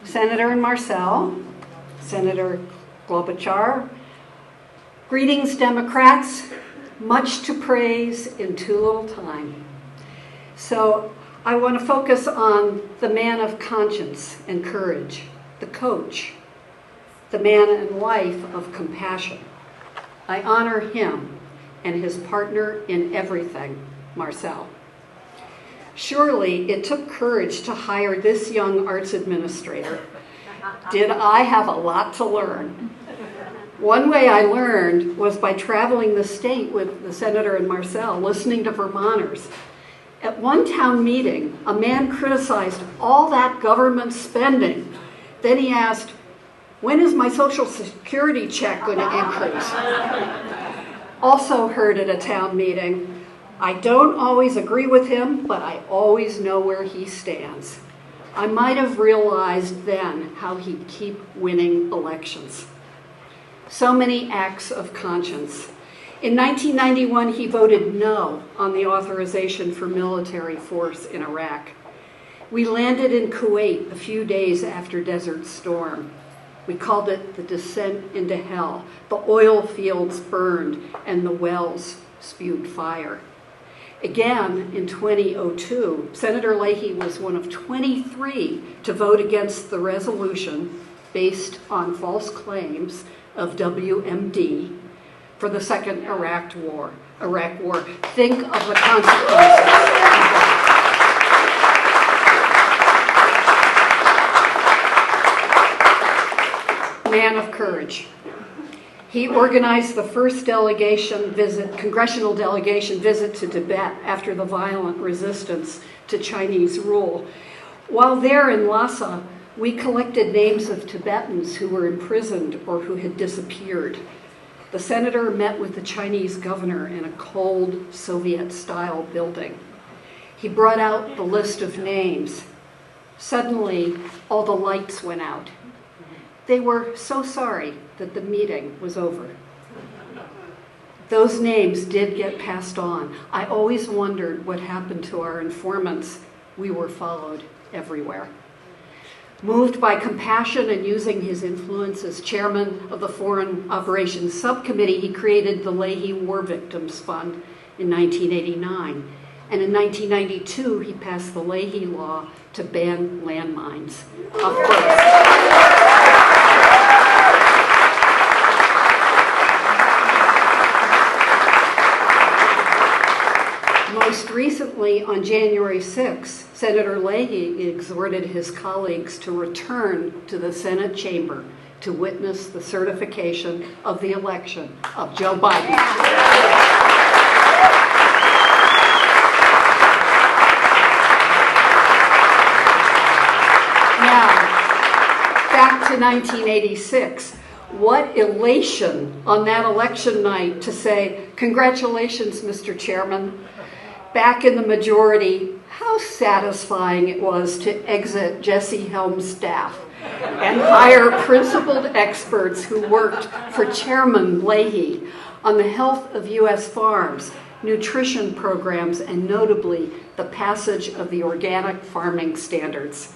Senator and Marcel, Senator Klobuchar, greetings, Democrats. Much to praise in too little time. So I want to focus on the man of conscience and courage, the coach, the man and wife of compassion. I honor him and his partner in everything, Marcel. Surely it took courage to hire this young arts administrator. Did I have a lot to learn? One way I learned was by traveling the state with the Senator and Marcel, listening to Vermonters. At one town meeting, a man criticized all that government spending. Then he asked, when is my Social Security check going to increase? Also heard at a town meeting, I don't always agree with him, but I always know where he stands. I might have realized then how he'd keep winning elections. So many acts of conscience. In 1991, he voted no on the authorization for military force in Iraq. We landed in Kuwait a few days after Desert Storm. We called it the descent into hell. The oil fields burned and the wells spewed fire. Again, in 2002, Senator Leahy was one of 23 to vote against the resolution based on false claims of WMD for the second Iraq War. Think of the consequences. Man of courage. He organized the first congressional delegation visit to Tibet after the violent resistance to Chinese rule. While there in Lhasa, we collected names of Tibetans who were imprisoned or who had disappeared. The senator met with the Chinese governor in a cold Soviet-style building. He brought out the list of names. Suddenly, all the lights went out. They were so sorry that the meeting was over. Those names did get passed on. I always wondered what happened to our informants. We were followed everywhere. Moved by compassion and using his influence as chairman of the Foreign Operations Subcommittee, he created the Leahy War Victims Fund in 1989. And in 1992, he passed the Leahy Law to ban landmines. Of course. Most recently, on January 6, Senator Leahy exhorted his colleagues to return to the Senate chamber to witness the certification of the election of Joe Biden. Now, back to 1986. What elation on that election night to say, congratulations, Mr. Chairman. Back in the majority, how satisfying it was to exit Jesse Helms' staff and hire principled experts who worked for Chairman Leahy on the health of U.S. farms, nutrition programs, and notably the passage of the organic farming standards.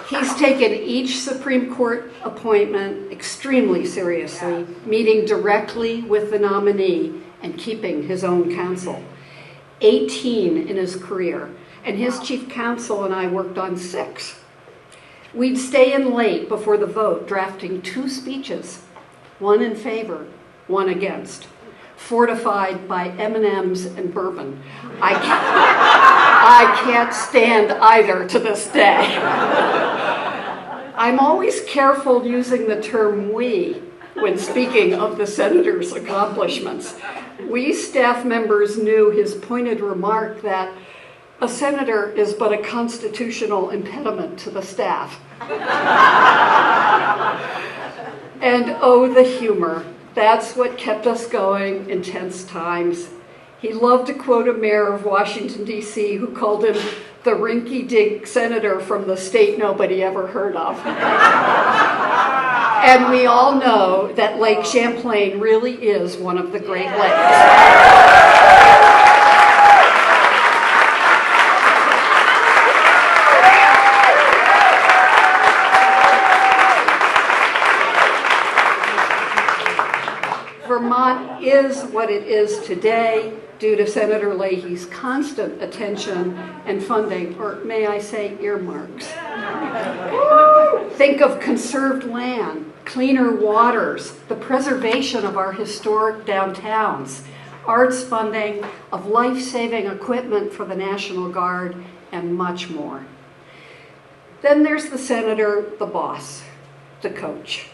He's taken each Supreme Court appointment extremely seriously, meeting directly with the nominee and keeping his own counsel. 18 in his career, and his chief counsel and I worked on 6. We'd stay in late before the vote, drafting 2 speeches, one in favor, one against, fortified by M&Ms and bourbon. I can't stand either to this day. I'm always careful using the term we when speaking of the senator's accomplishments. We staff members knew his pointed remark that a senator is but a constitutional impediment to the staff. And oh, the humor. That's what kept us going in tense times. He loved to quote a mayor of Washington, D.C., who called him the rinky-dink senator from the state nobody ever heard of. And we all know that Lake Champlain really is one of the Great Lakes. Vermont is what it is today due to Senator Leahy's constant attention and funding, or may I say earmarks. Think of conserved land, cleaner waters, the preservation of our historic downtowns, arts funding of life-saving equipment for the National Guard, and much more. Then there's the senator, the boss, the coach.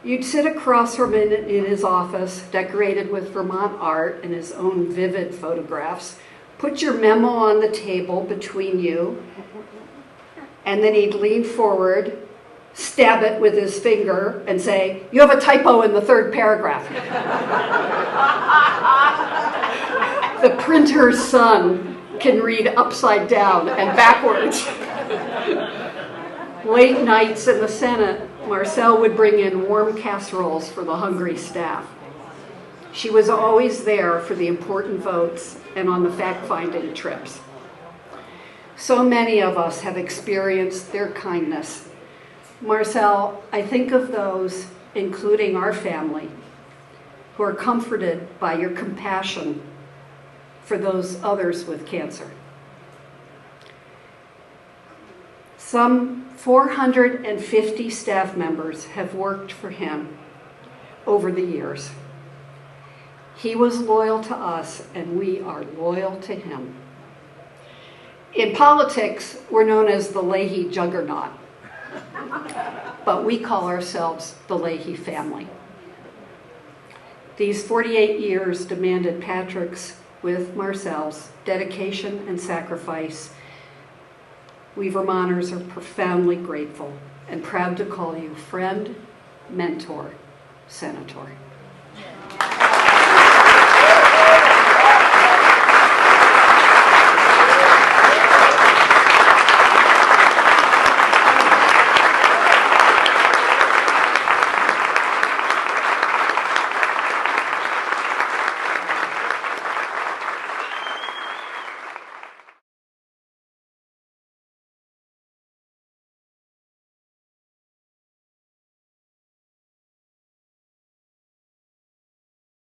You'd sit across from him in his office, decorated with Vermont art and his own vivid photographs, put your memo on the table between you, and then he'd lean forward, stab it with his finger, and say, "You have a typo in the third paragraph." The printer's son can read upside down and backwards. Late nights in the Senate, Marcelle would bring in warm casseroles for the hungry staff. She was always there for the important votes and on the fact-finding trips. So many of us have experienced their kindness. Marcelle, I think of those, including our family, who are comforted by your compassion for those others with cancer. Some 450 staff members have worked for him over the years. He was loyal to us, and we are loyal to him. In politics, we're known as the Leahy juggernaut, but we call ourselves the Leahy family. These 48 years demanded Patrick's, with Marcelle's, dedication and sacrifice. We Vermonters are profoundly grateful and proud to call you friend, mentor, senator.